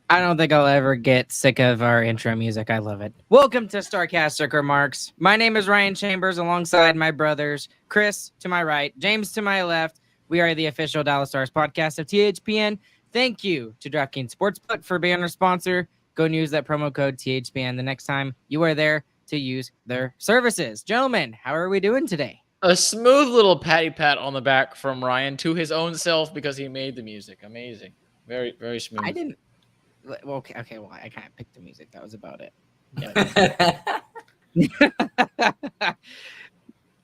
I don't think I'll ever get sick of our intro music. I love it. Welcome to Starcastic Remarks. My name is Ryan Chambers alongside my brothers, Chris to my right, James to my left. We are the official Dallas Stars podcast of THPN. Thank you to DraftKings Sportsbook for being our sponsor. Go and use that promo code THPN the next time you are there to use their services. Gentlemen, how are we doing today? A smooth little patty pat on the back from Ryan to his own self because he made the music. Amazing. Very, very smooth. I didn't. Well, okay. Well, I kind of picked the music. That was about it.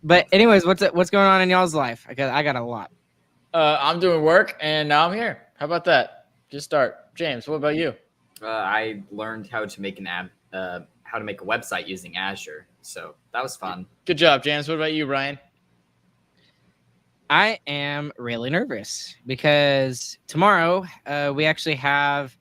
But anyways, what's going on in y'all's life? I got a lot. I'm doing work and now I'm here. How about that? Just start. James, what about you? I learned how to make how to make a website using Azure, so that was fun. Good job, James. What about you, Ryan? I am really nervous because tomorrow we actually have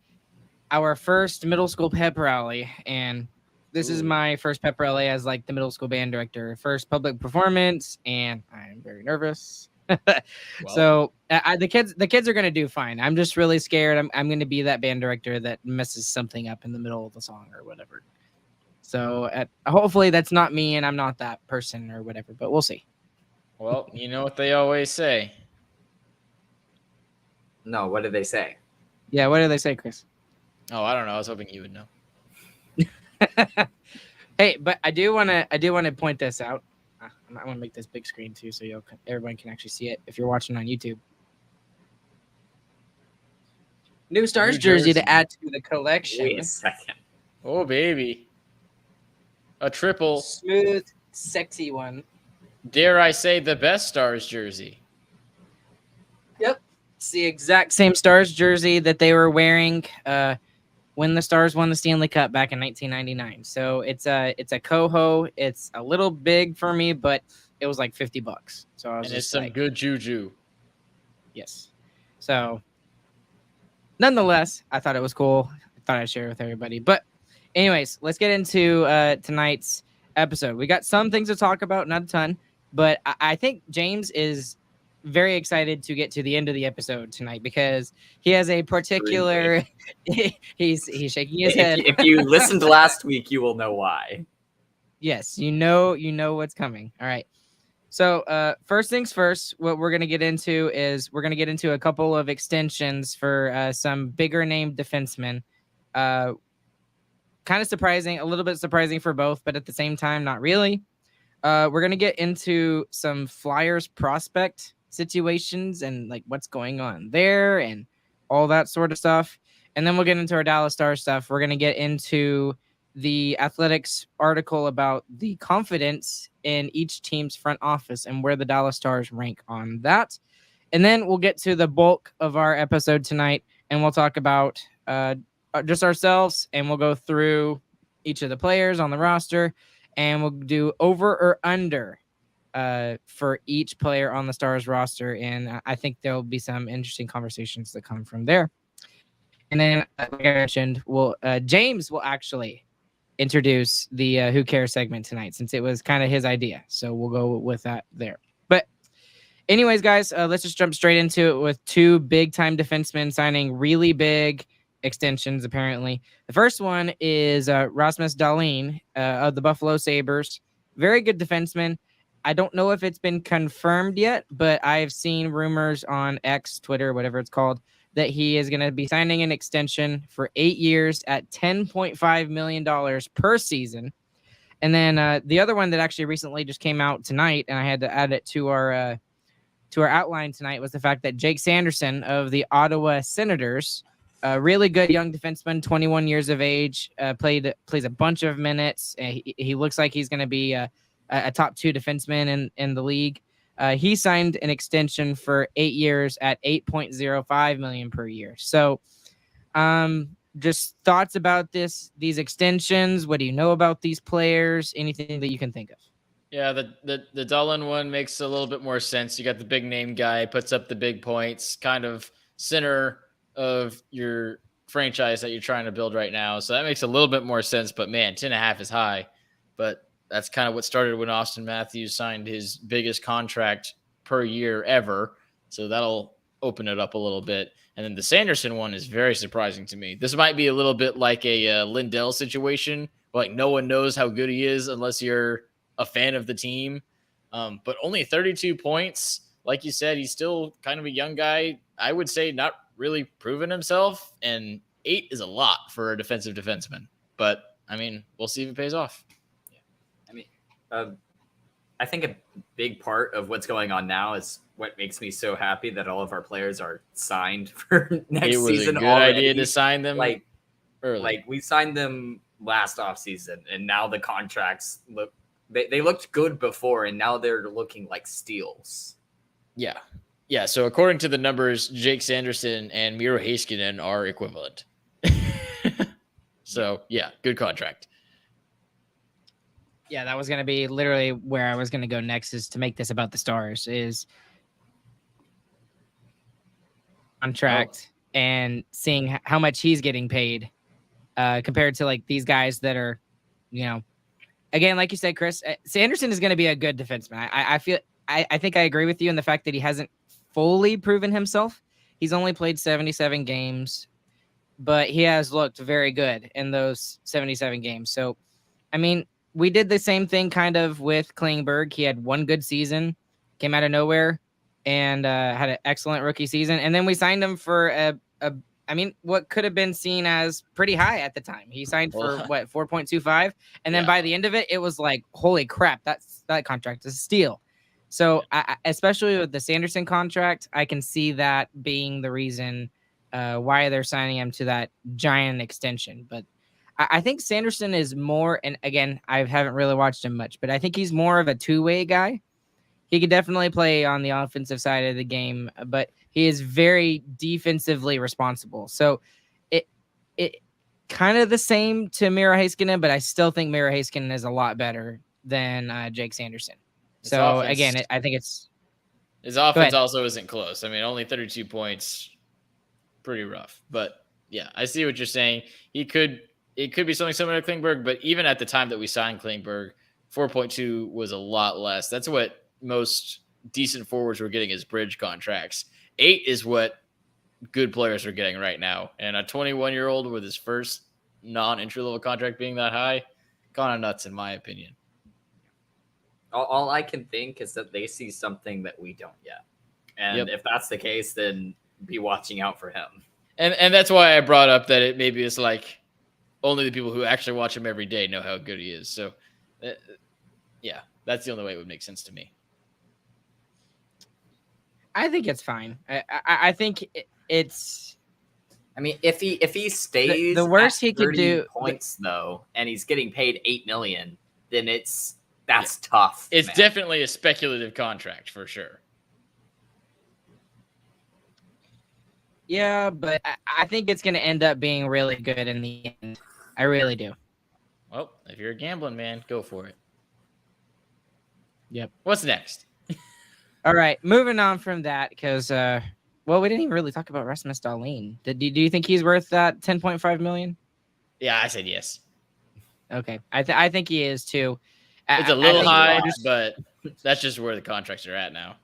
our first middle school pep rally, and this is my first pep rally as like the middle school band director, first public performance, and I'm very nervous. So the kids are gonna do fine. I'm just really scared. I'm gonna be that band director that messes something up in the middle of the song or whatever. So hopefully that's not me, and I'm not that person or whatever. But we'll see. Well, you know what they always say. No, what did they say? Yeah, what do they say, Chris? Oh, I don't know. I was hoping you would know. Hey, but I do want to point this out. I want to make this big screen too, so everyone can actually see it if you're watching on YouTube. New Stars jersey to add to the collection. Wait a second. Oh, baby. A triple. Smooth, sexy one. Dare I say the best Stars jersey? Yep. It's the exact same Stars jersey that they were wearing when the Stars won the Stanley Cup back in 1999. So it's a Coho. It's a little big for me, but it was like $50. So I was and it's some good juju. Yes. So nonetheless, I thought it was cool. I thought I'd share it with everybody. But anyways, let's get into tonight's episode. We got some things to talk about, not a ton, but I think James is very excited to get to the end of the episode tonight because he has a particular he's shaking his head. If you listened last week, you will know why. Yes, you know what's coming. All right. So first things first, what we're going to get into is we're going to get into a couple of extensions for some bigger name defensemen. Kind of surprising, a little bit surprising for both, but at the same time, not really. We're going to get into some Flyers prospect situations and like what's going on there and all that sort of stuff. And then we'll get into our Dallas Stars stuff. We're going to get into the Athletics article about the confidence in each team's front office and where the Dallas Stars rank on that. And then we'll get to the bulk of our episode tonight, and we'll talk about just ourselves, and we'll go through each of the players on the roster, and we'll do over or under for each player on the Stars roster. And I think there'll be some interesting conversations that come from there. And then, like I mentioned, James will actually introduce the Who Cares segment tonight, since it was kind of his idea. So we'll go with that there. But anyways, guys, let's just jump straight into it with two big-time defensemen signing really big extensions, apparently. The first one is Rasmus Dahlin of the Buffalo Sabres. Very good defenseman. I don't know if it's been confirmed yet, but I've seen rumors on X, Twitter, whatever it's called, that he is going to be signing an extension for 8 years at $10.5 million per season. And then the other one that actually recently just came out tonight, and I had to add it to our outline tonight, was the fact that Jake Sanderson of the Ottawa Senators, a really good young defenseman, 21 years of age, plays a bunch of minutes. He looks like he's going to be a top 2 defenseman in the league. He signed an extension for 8 years at $8.05 million per year. So just thoughts about these extensions. What do you know about these players? Anything that you can think of? Yeah, the Dahlin one makes a little bit more sense. You got the big name guy, puts up the big points, kind of center of your franchise that you're trying to build right now. So that makes a little bit more sense. But man, 10.5 is high. But that's kind of what started when Austin Matthews signed his biggest contract per year ever. So that'll open it up a little bit. And then the Sanderson one is very surprising to me. This might be a little bit like a Lindell situation, like no one knows how good he is unless you're a fan of the team. But only 32 points. Like you said, he's still kind of a young guy. I would say not really proven himself. And 8 is a lot for a defensive defenseman. But, I mean, we'll see if it pays off. I mean, I think a big part of what's going on now is what makes me so happy that all of our players are signed for next It was season. a good already. idea to sign them early. Like we signed them last offseason, and now the contracts look they looked good before, and now they're looking like steals. Yeah. Yeah. So according to the numbers, Jake Sanderson and Miro Heiskanen are equivalent. So yeah, good contract. Yeah, that was going to be literally where I was going to go next, is to make this about the Stars, is contract and seeing how much he's getting paid compared to like these guys that are, again, like you said, Chris, Sanderson is going to be a good defenseman. I think I agree with you in the fact that he hasn't fully proven himself. He's only played 77 games, but he has looked very good in those 77 games. So, I mean, we did the same thing kind of with Klingberg. He had one good season, came out of nowhere, and had an excellent rookie season. And then we signed him for what could have been seen as pretty high at the time. He signed for 4.25, and then by the end of it, it was like, holy crap, that contract is a steal. So especially with the Sanderson contract, I can see that being the reason why they're signing him to that giant extension. But I think Sanderson is more, and again, I haven't really watched him much, but I think he's more of a two-way guy. He could definitely play on the offensive side of the game, but he is very defensively responsible. So it kind of the same to Miro Heiskanen, but I still think Miro Heiskanen is a lot better than Jake Sanderson. So again, I think it's his offense also isn't close. I mean, only 32 points, pretty rough. But yeah, I see what you're saying. It could be something similar to Klingberg, but even at the time that we signed Klingberg, 4.2 was a lot less. That's what most decent forwards were getting as bridge contracts. 8 is what good players are getting right now. And a 21-year-old with his first non-entry level contract being that high, kind of nuts in my opinion. All I can think is that they see something that we don't yet. And if that's the case, then be watching out for him. And that's why I brought up that it maybe is like only the people who actually watch him every day know how good he is. So, yeah, that's the only way it would make sense to me. I think it's fine. I think it's. I mean, if he stays the worst at he could 30 do points though, and he's getting paid $8 million, then that's tough. It's man. definitely a speculative contract for sure. Yeah, but I think it's going to end up being really good in the end. I really do. Well, if you're a gambling man, go for it. Yep. What's next? All right, moving on from that, because we didn't even really talk about Rasmus Dahlin. Do you think he's worth that $10.5 million? Yeah, I said yes. Okay, I think he is too. It's a little high, but that's just where the contracts are at now.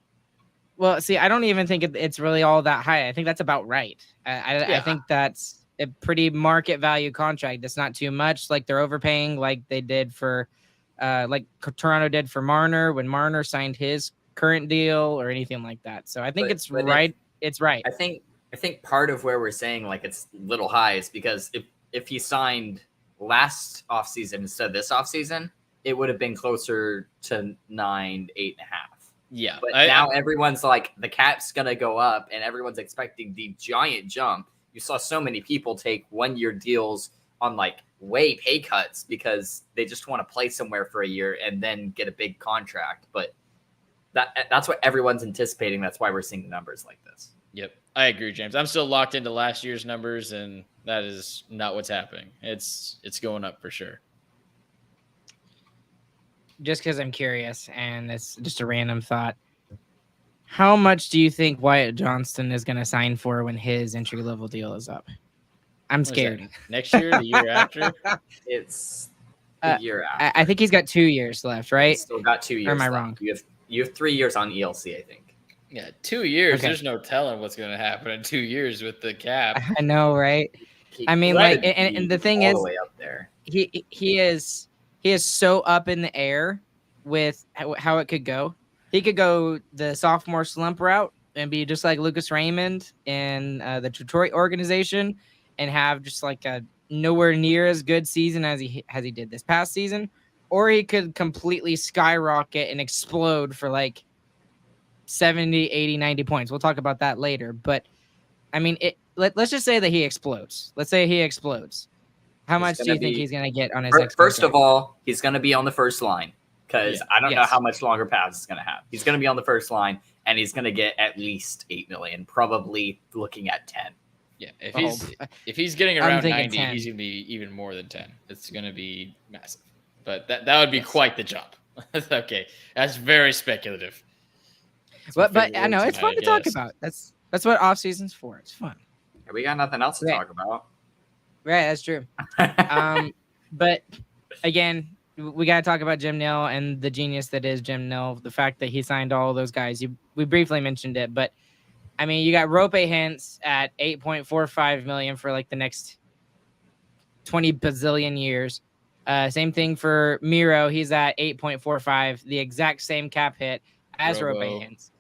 Well, see, I don't even think it's really all that high. I think that's about right. I think that's a pretty market value contract. That's not too much. Like they're overpaying, like they did for, like Toronto did for Marner when Marner signed his current deal or anything like that. So I think it's right. It's right. I think part of where we're saying like it's little high is because if he signed last offseason instead of this offseason, it would have been closer to 9, 8.5. Yeah. But now everyone's like, the cap's going to go up and everyone's expecting the giant jump. You saw so many people take 1-year deals on like way pay cuts because they just want to play somewhere for a year and then get a big contract. But that's what everyone's anticipating. That's why we're seeing the numbers like this. Yep. I agree, James. I'm still locked into last year's numbers, and that is not what's happening. It's going up for sure. Just because I'm curious, and it's just a random thought. How much do you think Wyatt Johnston is going to sign for when his entry-level deal is up? I'm scared. Next year, the year after? It's the year after. I think he's got 2 years left, right? He's still got 2 years Or am I left. wrong? You have 3 years on ELC, I think. Yeah, 2 years. Okay. There's no telling what's going to happen in 2 years with the cap. I know, right? I mean, Let like, it and the be thing all is, the way up there. he is so up in the air with how it could go. He could go the sophomore slump route and be just like Lucas Raymond in the Detroit organization, and have just like a nowhere near as good season as he did this past season, or he could completely skyrocket and explode for like 70, 80, 90 points. We'll talk about that later, but I mean, let's just say that he explodes. Let's say he explodes. How He's much do gonna you think be he's going to get on his next first contract? of all, he's gonna be on the first line because Yeah. I don't know Yes. how much longer Pavs is gonna have. He's gonna be on the first line, and he's gonna get at least 8 million, probably looking at 10. Yeah, Oh, if he's getting I'm around thinking 90, 10. he's going to be even more than 10. It's going to be massive. But that would be quite the jump. Okay, that's very speculative. That's my But favorite I know word it's tonight, fun to I talk guess. about. That's what off season's for. It's fun. We got nothing else to Right. talk about. Right, that's true. But again, we got to talk about Jim Nill and the genius that is Jim Nill. The fact that he signed all those guys. We briefly mentioned it, but I mean, you got Rope Hintz at 8.45 million for like the next 20 bazillion years. Same thing for Miro. He's at 8.45, the exact same cap hit as Rope Robo. Hintz.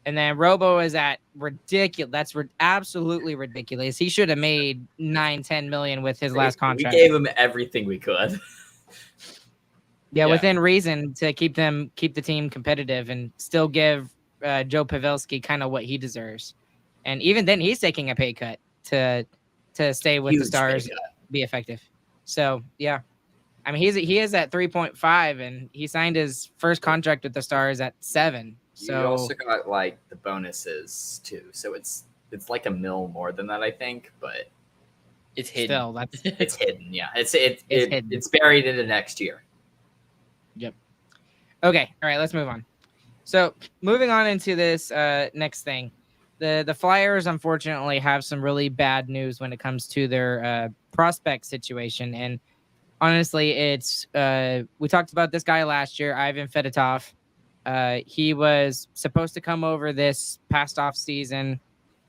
And then Robo is at ridiculous. That's absolutely ridiculous. He should have made 9-10 million with his last contract. We gave him everything we could. Yeah, Yeah. within reason to keep the team competitive and still give Joe Pavelski kind of what he deserves. And even then, he's taking a pay cut to stay with the Huge Stars, pay cut. be effective. So yeah, I mean he is at 3.5, and he signed his first contract with the Stars at 7. So You also got like the bonuses too, so it's like $1 million more than that, I think, but It's hidden. still, that's it's hidden. Yeah, it's hidden. it's buried into next year. Okay, all right, let's move on. So moving on into this next thing, the Flyers unfortunately have some really bad news when it comes to their prospect situation, and honestly, it's we talked about this guy last year, Ivan Fedotov. He was supposed to come over this past off season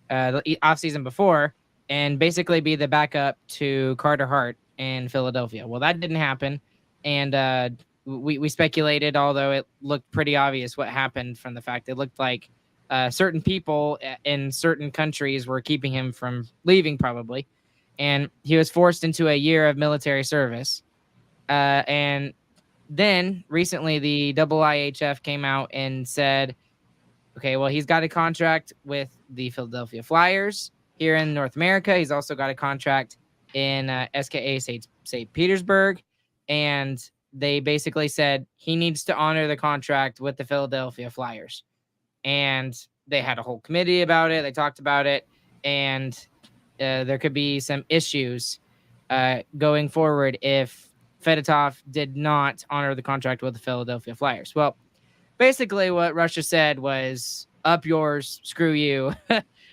before, and basically be the backup to Carter Hart in Philadelphia. Well, that didn't happen, and we speculated, although it looked pretty obvious what happened from the fact it looked like certain people in certain countries were keeping him from leaving, probably, and he was forced into a year of military service. And then recently, the IIHF came out and said, okay, well, he's got a contract with the Philadelphia Flyers here in North America. He's also got a contract in SKA St. Petersburg. And they basically said he needs to honor the contract with the Philadelphia Flyers. And they had a whole committee about it. They talked about it. And there could be some issues going forward if Fedotov did not honor the contract with the Philadelphia Flyers. Well, basically what Russia said was, up yours, screw you.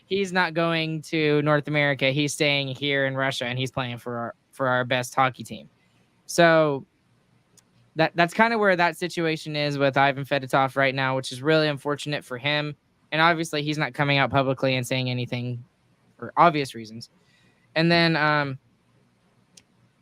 He's not going to North America. He's staying here in Russia, and he's playing for our best hockey team. So that's kind of where that situation is with Ivan Fedotov right now, which is really unfortunate for him. And obviously he's not coming out publicly and saying anything for obvious reasons. And then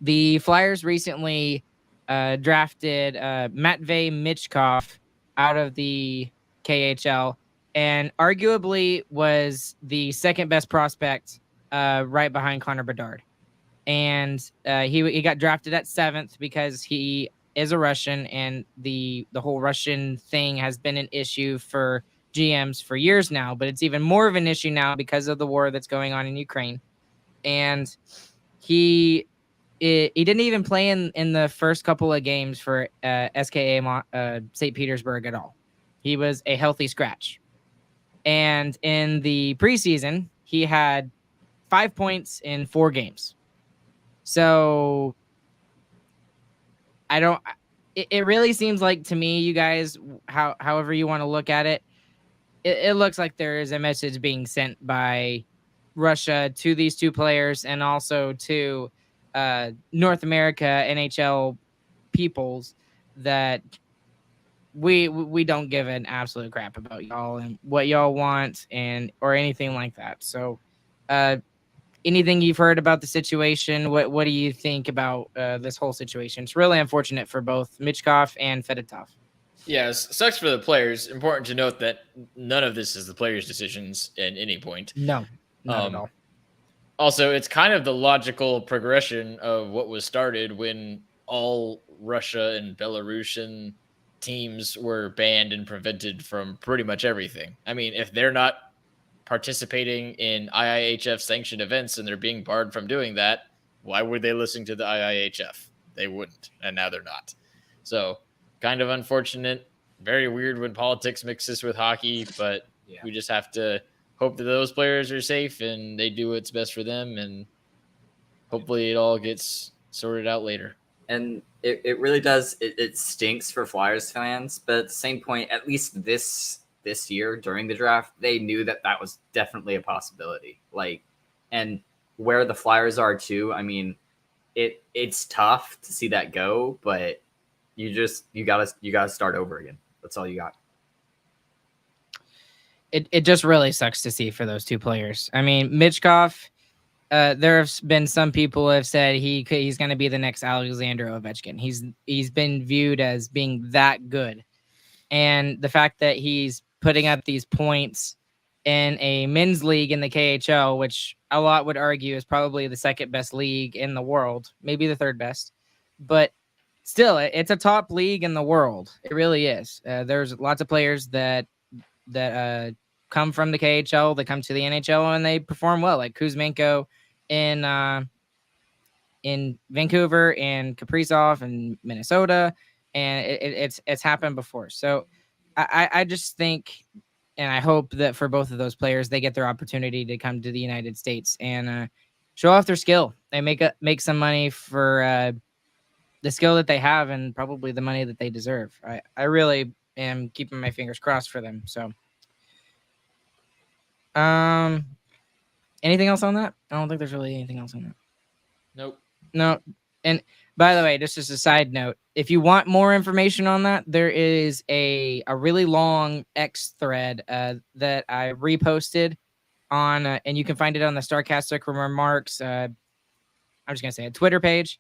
the Flyers recently drafted Matvei Michkov out of the KHL, and arguably was the second best prospect right behind Connor Bedard. And he got drafted at 7th because he is a Russian, and the whole Russian thing has been an issue for GMs for years now, but it's even more of an issue now because of the war that's going on in Ukraine. And he didn't even play in the first couple of games for SKA St. Petersburg at all. He was a healthy scratch. And in the preseason, he had 5 points in 4 games. So it really seems like to me, you guys, however you want to look at it, it looks like there is a message being sent by Russia to these two players, and also to North America NHL peoples, that we don't give an absolute crap about y'all and what y'all want and or anything like that. So, anything you've heard about the situation? What do you think about this whole situation? It's really unfortunate for both Michkov and Fedotov. Yes, sucks for the players. Important to note that none of this is the players' decisions at any point. No, not at Um, all. Also, it's kind of the logical progression of what was started when all Russia and Belarusian teams were banned and prevented from pretty much everything. I mean, if they're not participating in IIHF sanctioned events and they're being barred from doing that, why would they listen to the IIHF? They wouldn't, and now they're not. So, kind of unfortunate. Very weird when politics mixes with hockey, but we just have to hope that those players are safe and they do what's best for them, and hopefully it all gets sorted out later. And it really does. It stinks for Flyers fans, but at the same point, at least this year during the draft, they knew that was definitely a possibility. Like, and where the Flyers are too. I mean, it's tough to see that go, but you gotta start over again. That's all you got. It just really sucks to see for those two players. I mean, Michkov, there have been some people who have said he's going to be the next Alexander Ovechkin. He's been viewed as being that good, and the fact that he's putting up these points in a men's league in the KHL, which a lot would argue is probably the second best league in the world, maybe the third best, but still, it's a top league in the world. It really is. There's lots of players that come from the KHL, they come to the NHL and they perform well, like Kuzmenko in Vancouver and Kaprizov in Minnesota, and it's happened before. So I just think, and I hope that for both of those players, they get their opportunity to come to the United States and show off their skill. They make some money for the skill that they have and probably the money that they deserve. I really am keeping my fingers crossed for them. So. Anything else on that? I don't think there's really anything else on that. Nope. No. And by the way, just as a side note, if you want more information on that, there is a really long X thread that I reposted on, and you can find it on the Sarcastic Remarks. I'm just gonna say a Twitter page,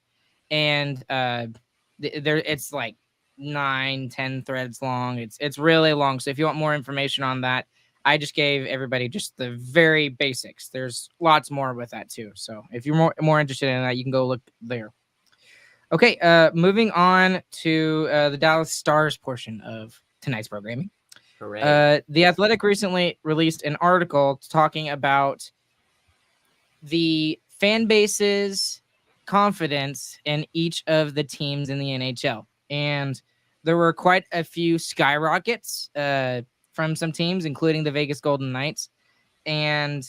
and there it's like 9-10 threads long. It's really long. So if you want more information on that, I just gave everybody just the very basics. There's lots more with that too. So if you're more interested in that, you can go look there. Okay, moving on to the Dallas Stars portion of tonight's programming. The Athletic recently released an article talking about the fan base's confidence in each of the teams in the NHL. And there were quite a few skyrockets from some teams, including the Vegas Golden Knights. And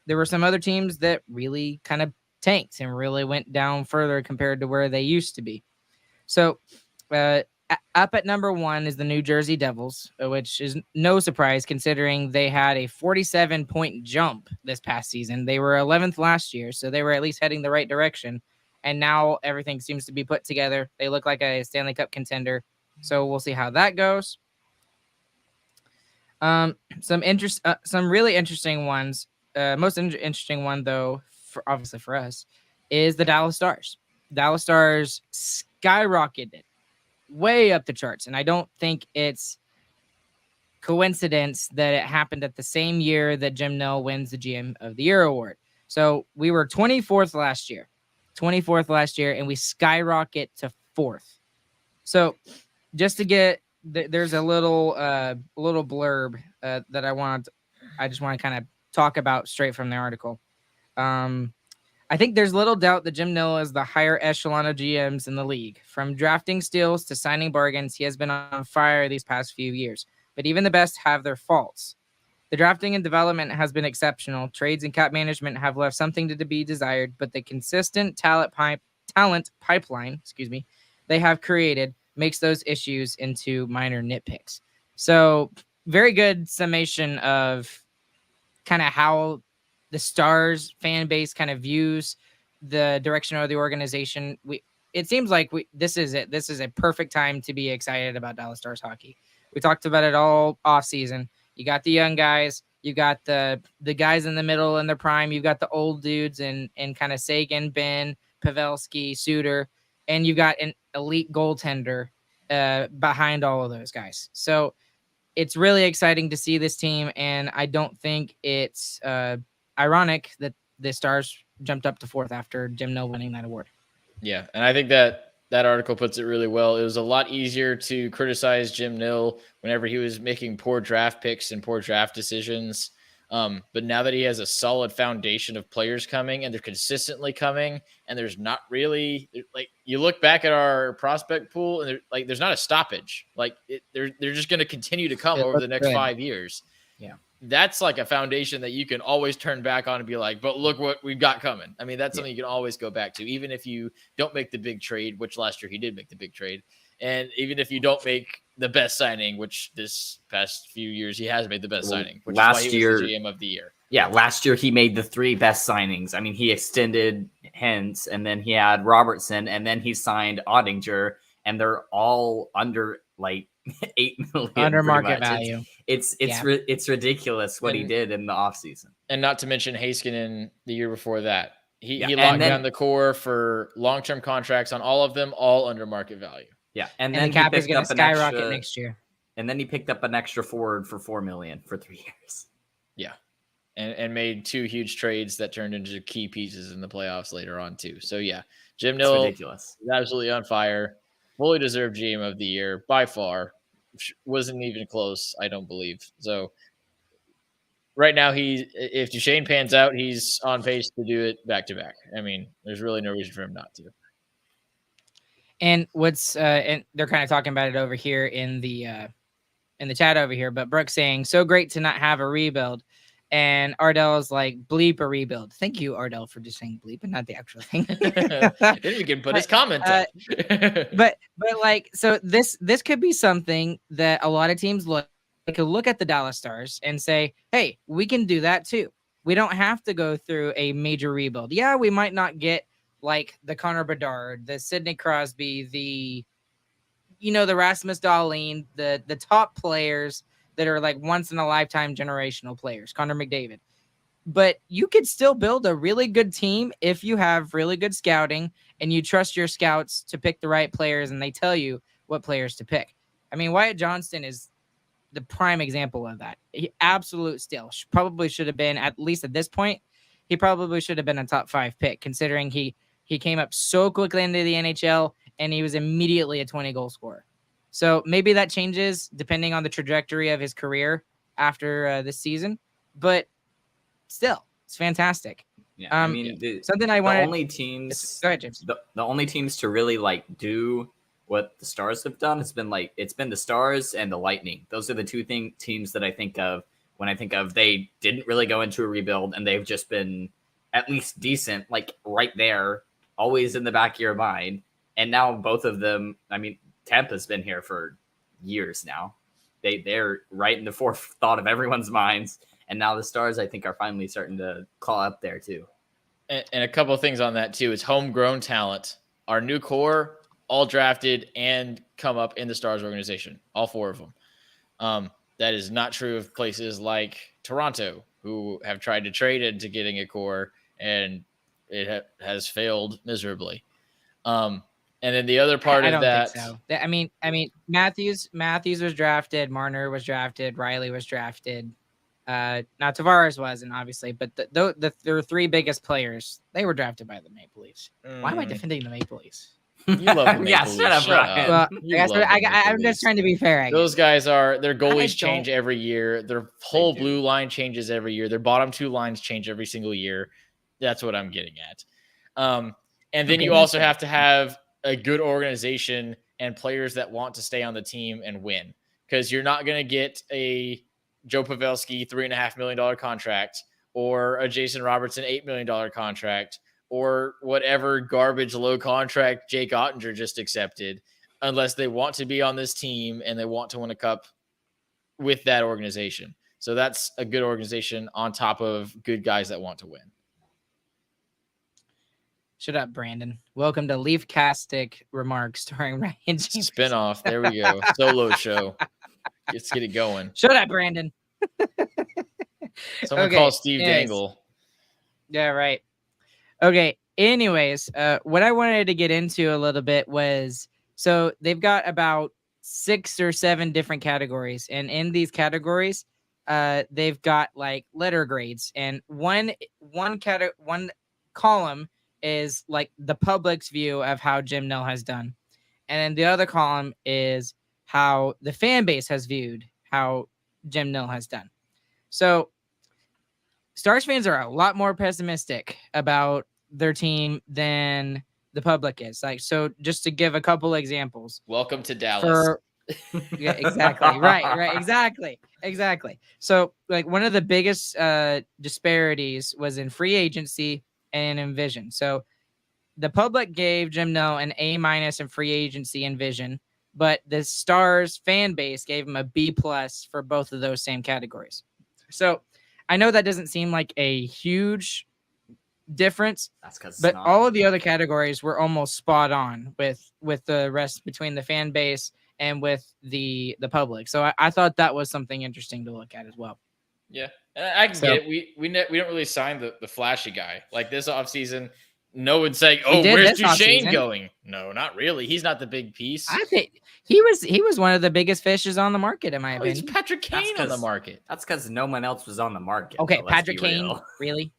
there were some other teams that really kind of tanked and really went down further compared to where they used to be. So up at number 1 is the New Jersey Devils, which is no surprise considering they had a 47-point jump this past season. They were 11th last year, so they were at least heading the right direction. And now everything seems to be put together. They look like a Stanley Cup contender. So we'll see how that goes. Some really interesting ones. Most interesting one, though, obviously for us, is the Dallas Stars. Dallas Stars skyrocketed way up the charts, and I don't think it's coincidence that it happened at the same year that Jim Nill wins the GM of the Year award. So we were 24th last year, and we skyrocket to 4th. So just to get there's a little blurb that I just want to kind of talk about straight from the article. I think there's little doubt that Jim Nill is the higher echelon of GMs in the league. From drafting steals to signing bargains, he has been on fire these past few years. But even the best have their faults. The drafting and development has been exceptional. Trades and cap management have left something to be desired, but the consistent talent pipeline, they have created makes those issues into minor nitpicks. So very good summation of kind of how the Stars fan base kind of views the direction of the organization. it seems like this is it. This is a perfect time to be excited about Dallas Stars hockey. We talked about it all off season. You got the young guys, you got the guys in the middle in their prime, you've got the old dudes and kind of Sagan, Ben, Pavelski, Suter, and you've got an elite goaltender behind all of those guys. So it's really exciting to see this team, and I don't think it's ironic that the Stars jumped up to 4th after Jim Nill winning that award. Yeah, and I think that article puts it really well. It was a lot easier to criticize Jim Nill whenever he was making poor draft picks and poor draft decisions. But now that he has a solid foundation of players coming and they're consistently coming, and there's not really like you look back at our prospect pool and there's not a stoppage. Like they're just going to continue to come over the next 5 years. Yeah. That's like a foundation that you can always turn back on and be like, but look what we've got coming. I mean, that's something you can always go back to, even if you don't make the big trade, which last year he did make the big trade. And even if you don't make the best signing, which this past few years he has made the best signing, which last is why he year, was the GM of the year. Yeah, last year he made the 3 best signings. I mean, he extended Hintz, and then he had Robertson, and then he signed Ottinger, and they're all under like 8 million under market value. It's ridiculous what he did in the offseason. And not to mention Heiskanen the year before that. He locked down the core for long-term contracts on all of them, all under market value. Yeah, and then the cap is going to skyrocket next year. And then he picked up an extra forward for $4 million for 3 years. Yeah, and made 2 huge trades that turned into key pieces in the playoffs later on too. So yeah, Jim Nill is absolutely on fire. Fully deserved GM of the year by far. Wasn't even close, I don't believe. So right now, if Duchesne pans out, he's on pace to do it back to back. I mean, there's really no reason for him not to. And and they're kind of talking about it over here in the chat over here, but Brooke's saying, so great to not have a rebuild. And Ardell's like, bleep a rebuild. Thank you, Ardell, for just saying bleep and not the actual thing. Then we can put his comment up. but like, so this could be something that a lot of teams could look at the Dallas Stars and say, hey, we can do that too. We don't have to go through a major rebuild. Yeah, we might not get like the Connor Bedard, the Sidney Crosby, the Rasmus Dahlin, the top players that are like once in a lifetime generational players, Connor McDavid. But you could still build a really good team if you have really good scouting and you trust your scouts to pick the right players and they tell you what players to pick. I mean, Wyatt Johnston is the prime example of that. He absolute steal. Probably should have been, at least at this point, he probably should have been a top 5 pick, considering he came up so quickly into the NHL and he was immediately a 20-goal scorer. So maybe that changes depending on the trajectory of his career after this season, but still, it's fantastic. Yeah, I mean, something I wanted. Go ahead, James. The only teams to really like do what the Stars have done has been it's been the Stars and the Lightning. Those are the 2 teams that I think of when I think of they didn't really go into a rebuild and they've just been at least decent, like right there, always in the back of your mind. And now both of them, I mean, Tampa's been here for years now. They're right in the forethought of everyone's minds. And now the Stars, I think, are finally starting to claw up there too. And a couple of things on that too. It's homegrown talent. Our new core, all drafted and come up in the Stars organization, all 4 of them. That is not true of places like Toronto, who have tried to trade into getting a core, and it has failed miserably. And then the other part I of that, think so. I mean, Matthews was drafted, Marner was drafted, Riley was drafted. Now Tavares wasn't, obviously, but the 3 biggest players, they were drafted by the Maple Leafs. Why am I defending the Maple Leafs? You love the Maple Leafs. Shut up, Ryan. Well, I'm just trying to be fair. Those guys their goalies change every year. Their whole blue line changes every year. Their bottom 2 lines change every single year. That's what I'm getting at. And then you also have to have a good organization and players that want to stay on the team and win, because you're not going to get a Joe Pavelski $3.5 million contract or a Jason Robertson $8 million contract or whatever garbage low contract Jake Ottinger just accepted, unless they want to be on this team and they want to win a cup with that organization. So that's a good organization on top of good guys that want to win. Shut up, Brandon. Welcome to Leafcastic Remarks starring Ryan James. Spin-off. There we go. Solo show. Let's get it going. Shut up, Brandon. Someone Okay, call Steve anyways. Dangle. Yeah, right. Okay. Anyways, what I wanted to get into a little bit was, so they've got about 6 or 7 different categories, and in these categories, they've got like letter grades, and one column is like the public's view of how Jim Nill has done, and then the other column is how the fan base has viewed how Jim Nill has done. So Stars fans are a lot more pessimistic about their team than the public is. Like, so just to give a couple examples. Welcome to Dallas. Yeah, exactly. Right. Exactly. So, like, one of the biggest disparities was in free agency and in vision. So, the public gave Jim Nill an A- in free agency and vision, but the Stars fan base gave him a B+ for both of those same categories. So, I know that doesn't seem like a huge difference, That's because but all of the other categories were almost spot on with the rest between the fan base and with the public. So I thought that was something interesting to look at as well. Yeah, and I can So- get it. We don't really sign the flashy guy like this offseason. No one's saying, We "Oh, did where's this Duchesne offseason. going?" No, not really. He's not the big piece. I think he was one of the biggest fishes on the market, in my Oh, it's opinion. Patrick That's Kane on the 'cause- market. That's because no one else was on the market. Okay, so let's Patrick be Kane, real. really?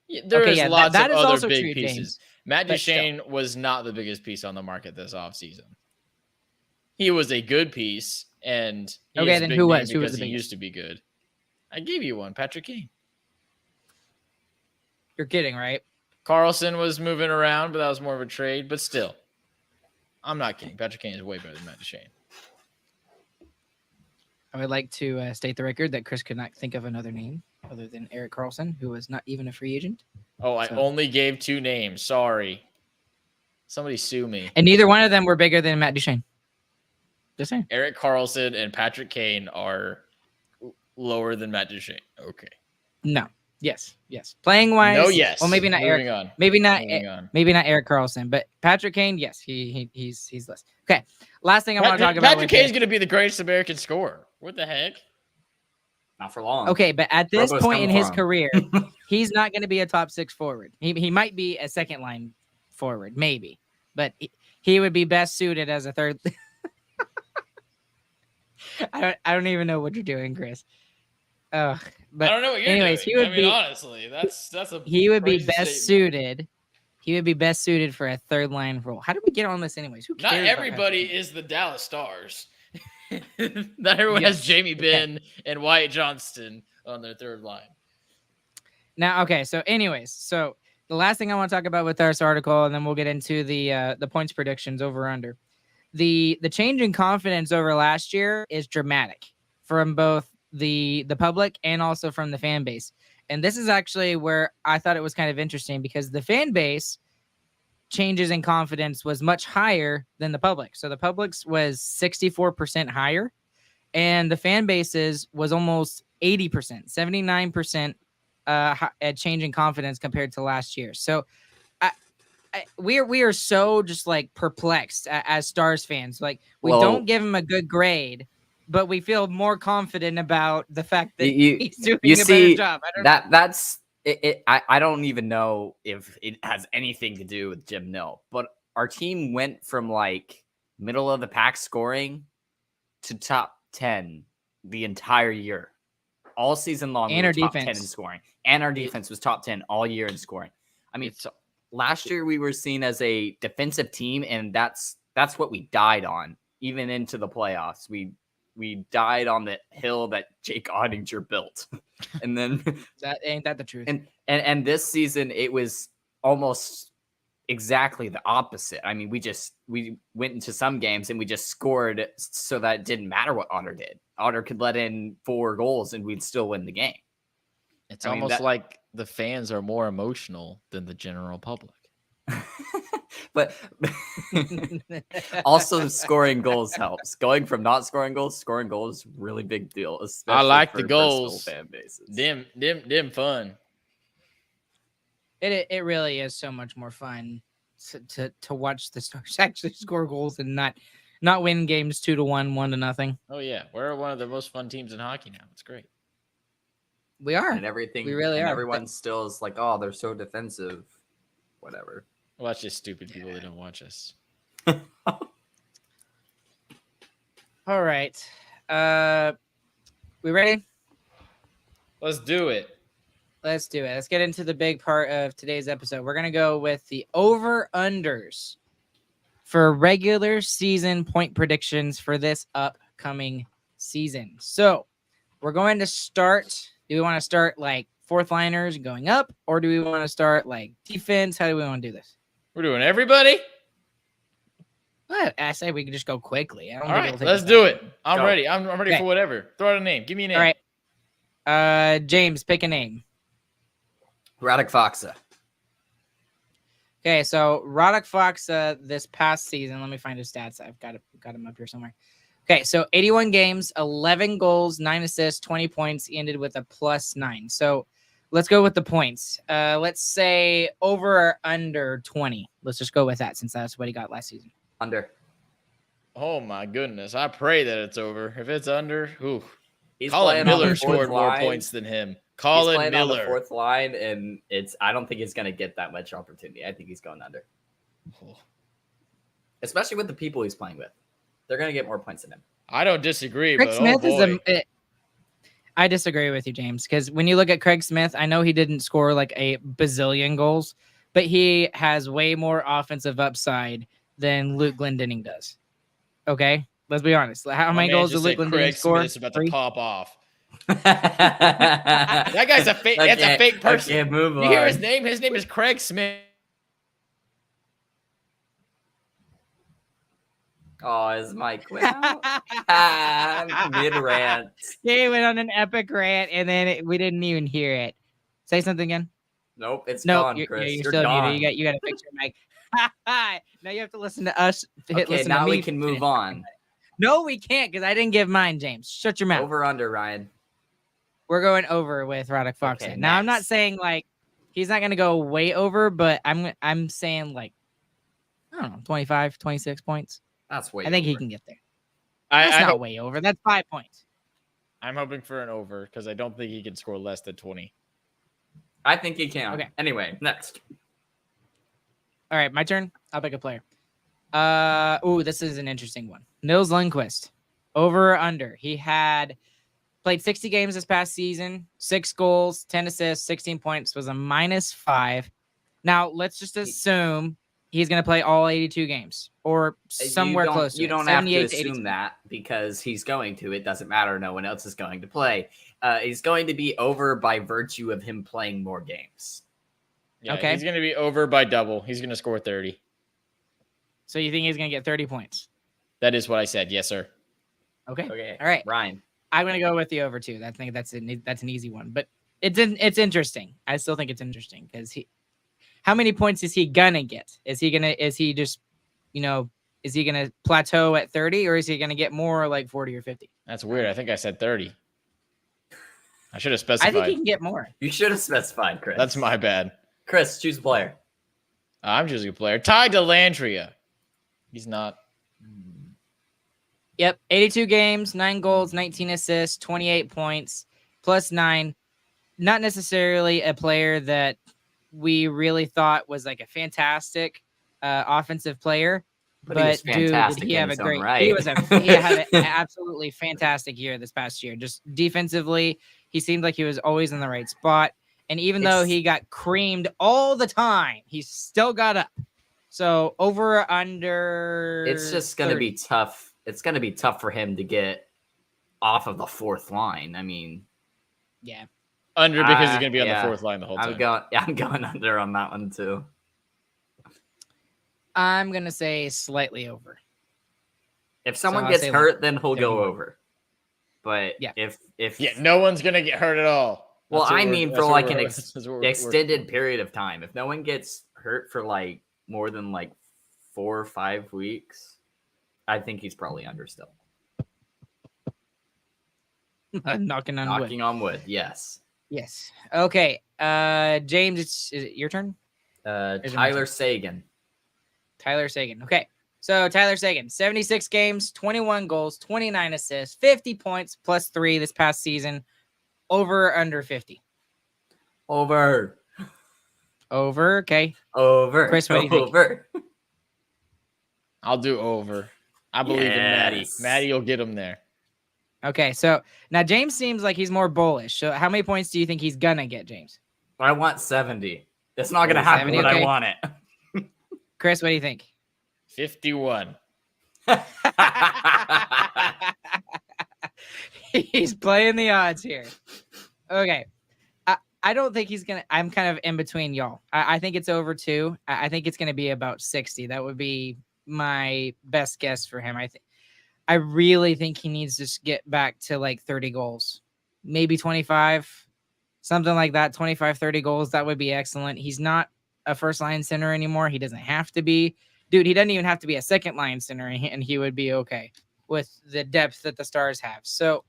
Yeah, there's Okay, yeah, lots that of is other also big true, pieces. James. Matt But still. Duchesne was not the biggest piece on the market this offseason. He was a good piece, and he Okay, is a then big who name was? Who was because the he biggest? used to be good. I gave you one, Patrick Kane. You're kidding, right? Carlson was moving around, but that was more of a trade. But still, I'm not kidding. Patrick Kane is way better than Matt Duchesne. I would like to state the record that Chris could not think of another name other than Erik Karlsson, who was not even a free agent. Oh, I So- only gave 2 names. Sorry. Somebody sue me. And neither one of them were bigger than Matt Duchesne. Just saying. Eric Carlson and Patrick Kane are lower than Matt Duchesne. Okay. No. Yes. Playing wise. No, yes. Well, maybe not Eric. Moving on. Maybe not. Moving on. Maybe not Erik Karlsson, but Patrick Kane. Yes, he's less. Okay. Last thing I want to talk about. Patrick with Kane's this- going to be the greatest American scorer. What the heck? Not for long. Okay, but at this Robo's point in coming his for him. career, he's not going to be a top 6 forward. He might be a second line forward, maybe, but he would be best suited as a third. I don't even know what you're doing, Chris. I But don't know what you're anyways, doing. he would be- honestly, that's a he would be crazy best statement. suited. He would be best suited for a third line role. How did we get on this anyways? Who cares? Not about everybody Patrick Kane? is the Dallas Stars. Not everyone Yes. has Jamie Benn and Wyatt Johnston on their third line. Now, okay. So, anyways, so the last thing I want to talk about with this article, and then we'll get into the points predictions over under. The change in confidence over last year is dramatic from both the public and also from the fan base. And this is actually where I thought it was kind of interesting because the fan base changes in confidence was much higher than the public. So the public's was 64% higher, and the fan base's was almost 80%, 79% a change in confidence compared to last year. So we are so just like perplexed as Stars fans. Like we Well- don't give him a good grade, but we feel more confident about the fact that You- he's doing you a better see, job. I don't know. That's it. I don't even know if it has anything to do with Jim Nill, but our team went from like middle of the pack scoring to top 10 the entire year, all season long. And we our were top 10 in defense. scoring, and our defense was top 10 all year in scoring. I mean, last year we were seen as a defensive team, and that's what we died on. Even into the playoffs, we died on the hill that Jake Ottinger built, and then Ain't that the truth? and this season it was almost exactly the opposite. I mean, we went into some games and we just scored so that it didn't matter what Otter did. Otter could let in 4 goals and we'd still win the game. It's I mean, almost that- like the fans are more emotional than the general public. But also scoring goals helps. Going from not scoring goals, scoring goals is a really big deal. Especially like for the personal goals. fan bases. Them fun. It really is so much more fun to watch the Stars actually score goals and not win games 2-1, 1-0. Oh yeah, we're one of the most fun teams in hockey now. It's great. We are. And everything, We really and are. everyone still is like, oh, they're so defensive. Whatever. Well, that's just stupid people that don't watch us. All right. We ready? Let's do it. Let's do it. Let's get into the big part of today's episode. We're going to go with the over-unders for regular season point predictions for this upcoming season. So we're going to start. Do we want to start like fourth liners going up, or do we want to start like defense? How do we want to do this? We're doing everybody. Well, I say we can just go quickly. I don't All think right, it'll take let's us do that it. I'm Go. ready. I'm ready Okay. for whatever. Throw out a name. Give me a name. long. All right. James, pick a name. Radek Foxa. Okay, so Roddick Fox this past season, let me find his stats. I've got him up here somewhere. Okay, so 81 games, 11 goals, 9 assists, 20 points. He ended with a +9. So let's go with the points. Let's say over or under 20. Let's just go with that since that's what he got last season. Under. Oh my goodness! I pray that it's over. If it's under, ooh. He's Colin playing on the Miller fourth scored more line. points than him. He's Colin playing on the Miller. fourth line, and I don't think he's going to get that much opportunity. I think he's going under. Especially with the people he's playing with. They're going to get more points than him. I don't disagree, Craig but Smith oh boy. I disagree with you, James, because when you look at Craig Smith, I know he didn't score like a bazillion goals, but he has way more offensive upside than Luke Glendening does. Okay? Let's be honest. How My many man goals did just Luke said Glendening Craig score? Smith is about to 3? pop off. That That guy's a fake. That's a fake person. Okay, move on. You hear his name? His name is Craig Smith. Oh, his mic went out. Mid rant. He went on an epic rant, and then we didn't even hear it. Say something again. Nope, it's No, gone, you're, Chris. yeah, you're You're still gone. muted. You got to fix your mic. Now you have to listen to us. Okay, listen now to me we can move finish. on. No, we can't because I didn't give mine, James. Shut your mouth. Over under, Ryan. We're going over with Roddick Fox. Okay, Now I'm not next. saying like he's not going to go way over, but I'm saying like I don't know, 25, 26 points. That's way I think he over. can get there. That's I not hope, way over. That's 5 points. I'm hoping for an over because I don't think he can score less than 20. I think he can. Okay. Anyway, next. All right, my turn. I'll pick a player. This is an interesting one. Nils Lundqvist. Over or under. He had played 60 games this past season, 6 goals, 10 assists, 16 points, was a -5. Now, let's just assume he's going to play all 82 games or somewhere close to You it, don't have to 78 82. assume that because he's going to. It doesn't matter. No one else is going to play. He's going to be over by virtue of him playing more games. Yeah, Okay. he's going to be over by double. He's going to score 30. So you think he's going to get 30 points? That is what I said. Yes, sir. Okay. Okay. All right. Ryan. I'm going to go with the over too. I think that's an easy one, but it's interesting. I still think it's interesting because how many points is he gonna get? Is he gonna plateau at 30 or is he gonna get more like 40 or 50? That's weird. I think I said 30. I should have I specified. think he can get more. You should have specified, Chris. That's my bad. Chris, choose a player. I'm choosing a player. Ty Dellandrea. He's not. Yep, 82 games, 9 goals, 19 assists, 28 points, +9. Not necessarily a player that we really thought was like a fantastic offensive player. But he was But dude, fantastic did he in have a his own great? right. He had an absolutely fantastic year this past year. Just defensively, he seemed like he was always in the right spot. And even though It's- he got creamed all the time, he still got up. So over or under. It's just going to 30. be tough. It's going to be tough for him to get off of the fourth line. I mean, Yeah. Under because he's going to be on yeah. the fourth line the whole time. I'm going under on that one too. I'm gonna say slightly over. If someone I'll gets say hurt, then he'll go 71. over. But Yeah. if Yeah, no one's going to get hurt at all. Well, That's what I we're- mean that's for what like we're- an that's what we're- extended period of time, if no one gets hurt for like more than like 4 or 5 weeks, I think he's probably under still. Knocking on wood. Knocking on wood, yes. Yes. Okay. James, is it your turn? it my Tyler turn? Sagan. Tyler Sagan. Okay. So Tyler Sagan, 76 games, 21 goals, 29 assists, 50 points plus 3 this past season. Over or under 50? Over. Over. Okay. Over. Chris, what do you think? Over. I'll do over. I believe in Maddie. Yes. Maddie will get him there. Okay. So now James seems like he's more bullish. So how many points do you think he's gonna get, James? I want 70. It's not going to Oh, happen, 70, but okay. I want it. Chris, what do you think? 51. He's playing the odds here. Okay. I don't think he's gonna. I'm kind of in between y'all. I think it's over 2. I think it's gonna be about 60. That would be my best guess for him. I really think he needs to get back to like 30 goals, maybe 25, something like that. 25, 30 goals. That would be excellent. He's not a first line center anymore. He doesn't have to be. Dude, he doesn't even have to be a second line center, and he would be okay with the depth that the Stars have. So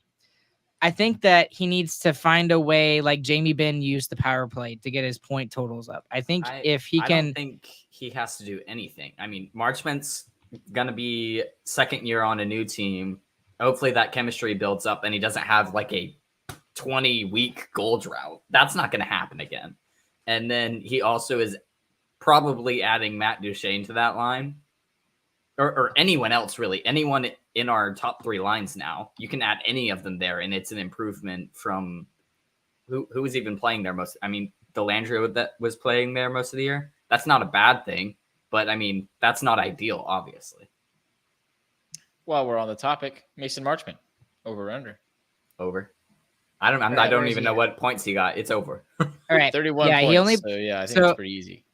I think that he needs to find a way, like Jamie Benn used the power play to get his point totals up. I think if he I can, don't think he has to do anything. I mean, Marchment's going to be second year on a new team. Hopefully that chemistry builds up and he doesn't have like a 20-week goal drought. That's not going to happen again. And then he also is probably adding Matt Duchene to that line. Or anyone else, really. Anyone in our top 3 lines now. You can add any of them there, and it's an improvement from who was even playing there most. I mean, Delandria that was playing there most of the year. That's not a bad thing, but I mean, that's not ideal, obviously. While we're on the topic, Mason Marchment, over or under? Over. I don't even know what points he got. It's over. all right. 31 Yeah, points. he only. So yeah, I think so- it's pretty easy.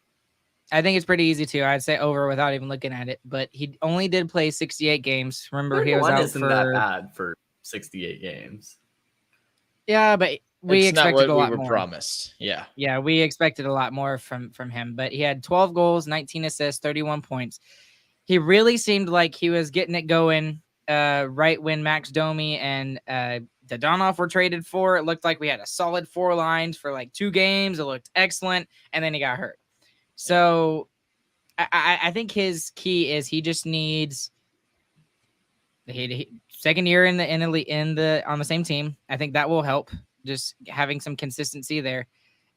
I think it's pretty easy too. I'd say over without even looking at it. But he only did play 68 games. Remember, he was out isn't for. that bad for 68 games. Yeah, but we It's not expected what a lot we were more. promised. Yeah. Yeah, we expected a lot more from him. But he had 12 goals, 19 assists, 31 points. He really seemed like he was getting it going right when Max Domi and Dadonov were traded for. It looked like we had a solid 4 lines for like 2 games. It looked excellent, and then he got hurt. So I think his key is he just needs second year on the same team. I think that will help, just having some consistency there.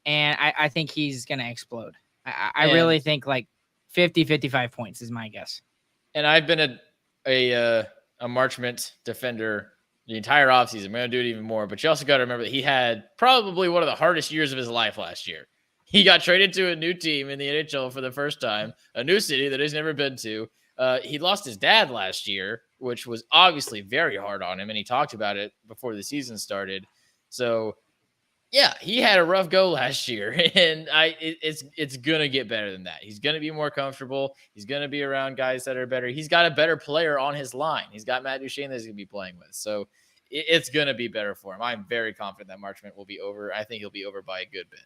And I think he's gonna explode. I really think like 50, 55 points is my guess. And I've been a Marchment defender the entire offseason. I'm going to do it even more. But you also got to remember that he had probably one of the hardest years of his life last year. He got traded to a new team in the NHL for the first time, a new city that he's never been to. He lost his dad last year, which was obviously very hard on him, and he talked about it before the season started. So, yeah, he had a rough go last year, and it's gonna get better than that. He's gonna be more comfortable. He's gonna be around guys that are better. He's got a better player on his line. He's got Matt Duchene that he's gonna be playing with, so it's gonna be better for him. I'm very confident that Marchment will be over. I think he'll be over by a good bit.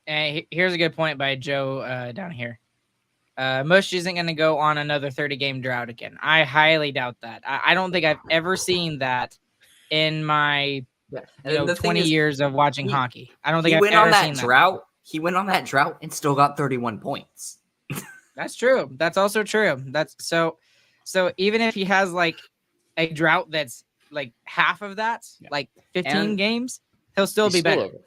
And here's a good point by Joe down here. Mush isn't going to go on another 30-game drought again. I highly doubt that. I don't think I've ever seen that in my 20 years of watching hockey. I don't think I've ever seen that. Drought. He went on that drought and still got 31 points. That's true. That's also true. That's so even if he has like a drought that's like half of that, like 15 games, he'll still be better. Over.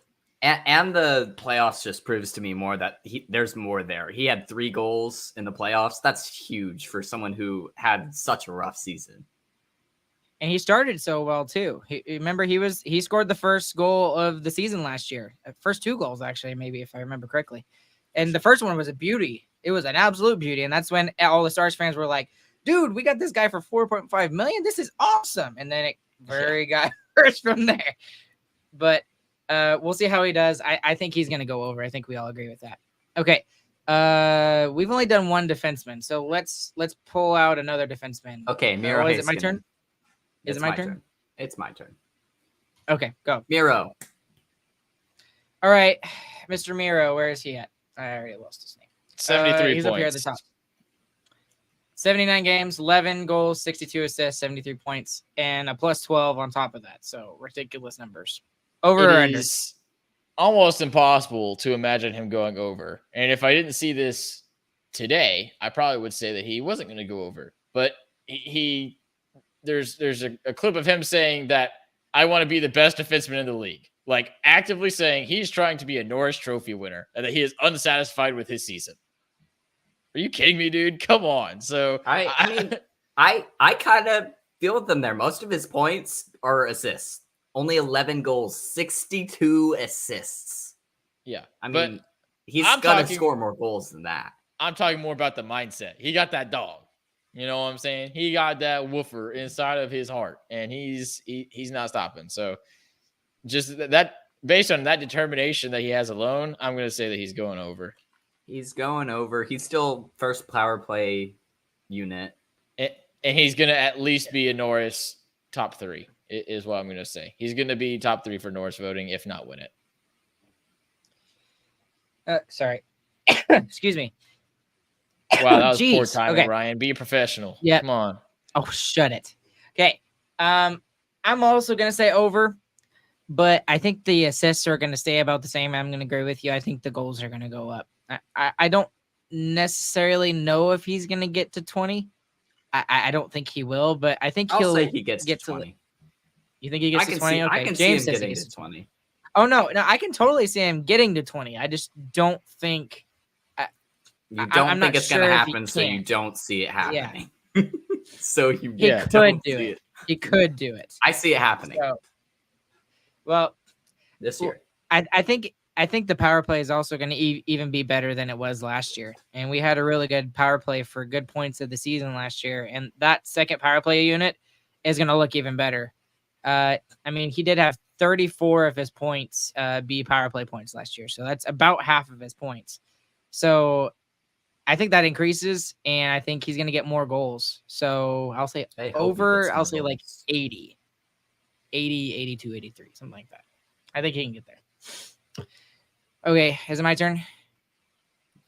And the playoffs just proves to me more that there's more there. He had 3 goals in the playoffs. That's huge for someone who had such a rough season. And he started so well too. Remember, he scored the first goal of the season last year. First 2 goals, actually, maybe if I remember correctly. And the first one was a beauty. It was an absolute beauty. And that's when all the Stars fans were like, dude, we got this guy for $4.5 million. This is awesome. And then it got worse from there. But we'll see how he does. I think he's going to go over. I think we all agree with that. Okay. We've only done 1 defenseman, so let's pull out another defenseman. Okay, Miro. Is it my turn? Is it my turn? It's my turn. Okay, go. Miro. All right, Mr. Miro, where is he at? I already lost his name. 73 he's points. up here at the top. 79 games, 11 goals, 62 assists, 73 points, and a plus 12 on top of that. So ridiculous numbers. Over or under? almost impossible to imagine him going over. And if I didn't see this today, I probably would say that he wasn't going to go over. But there's a clip of him saying that I want to be the best defenseman in the league, like actively saying he's trying to be a Norris Trophy winner and that he is unsatisfied with his season. Are you kidding me, dude? Come on. So I mean, I kind of feel with them there. Most of his points are assists. Only 11 goals, 62 assists. Yeah. I mean, he's I'm going to talking- score more goals than that. I'm talking more about the mindset. He got that dog. You know what I'm saying? He got that woofer inside of his heart, and he's not stopping. So just that, based on that determination that he has alone, I'm going to say that he's going over. He's going over. He's still first power play unit. And he's going to at least be a Norris top 3 is what I'm going to say. He's going to be top 3 for Norris voting, if not win it. Sorry. Excuse me. Wow, that was poor Jeez, timing, okay. Ryan. Be a professional. Yeah. Come on. Oh, shut it. Okay. I'm also going to say over, but I think the assists are going to stay about the same. I'm going to agree with you. I think the goals are going to go up. I don't necessarily know if he's going to get to 20. I don't think he will, but I think I'll say he gets to 20. You think he gets to 20? Okay. I can James see him says he getting gets to 20. Oh, no, I can totally see him getting to 20. I just don't think. You don't I'm think not it's going sure to if he happen, so you can. don't see it happening. Yeah. So you He don't could do see it. He could do it. I see it happening So, well, this year. I think the power play is also going to even be better than it was last year. And we had a really good power play for good points of the season last year. And that second power play unit is going to look even better. I mean, he did have 34 of his points be power play points last year. So that's about half of his points. So I think that increases, and I think he's going to get more goals. So I'll say I hope he over, gets I'll more say like goals. 80, 82, 83, something like that. I think he can get there. Okay, is it my turn?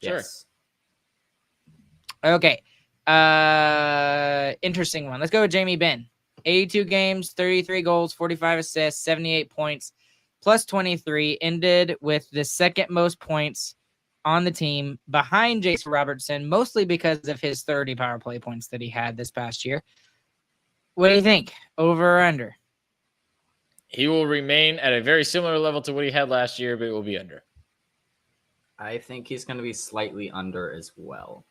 Sure. Yes. Okay. Interesting one. Let's go with Jamie Benn. 82 games, 33 goals, 45 assists, 78 points, plus 23. Ended with the second most points on the team behind Jason Robertson, mostly because of his 30 power play points that he had this past year. What do you think? Over or under? He will remain at a very similar level to what he had last year, but it will be under. I think he's going to be slightly under as well.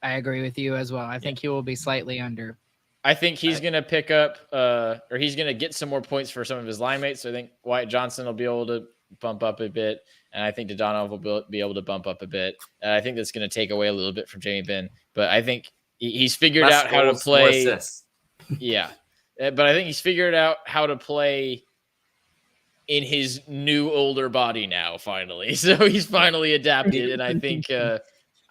I agree with you as well. I think he will be slightly under. I think he's going to pick up, or he's going to get some more points for some of his line mates. So I think Wyatt Johnson will be able to bump up a bit, and I think Dodonov will be able to bump up a bit. And I think that's going to take away a little bit from Jamie Benn, but I think he's figured Less out how to goals, more play. assists. Yeah, but I think he's figured out how to play in his new older body now. Finally, so he's finally adapted, and I think.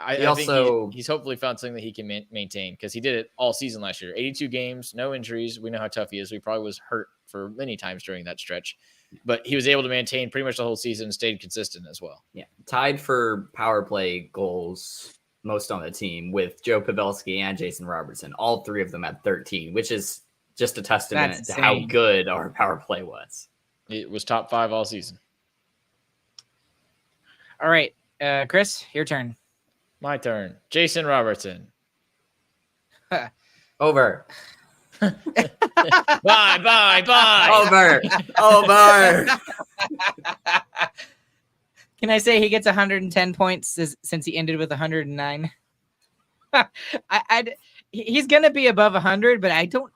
I think he's hopefully found something that he can maintain, because he did it all season last year. 82 games, no injuries. We know how tough he is. He probably was hurt for many times during that stretch, but he was able to maintain pretty much the whole season and stayed consistent as well. Yeah, tied for power play goals most on the team with Joe Pavelski and Jason Robertson. All three of them at 13, which is just a testament That's to how insane. good our power play was. It was top 5 all season. All right, Chris, your turn. My turn. Jason Robertson. Over. Bye. Over. Over. Can I say he gets 110 points since he ended with 109? He's going to be above 100, but I don't.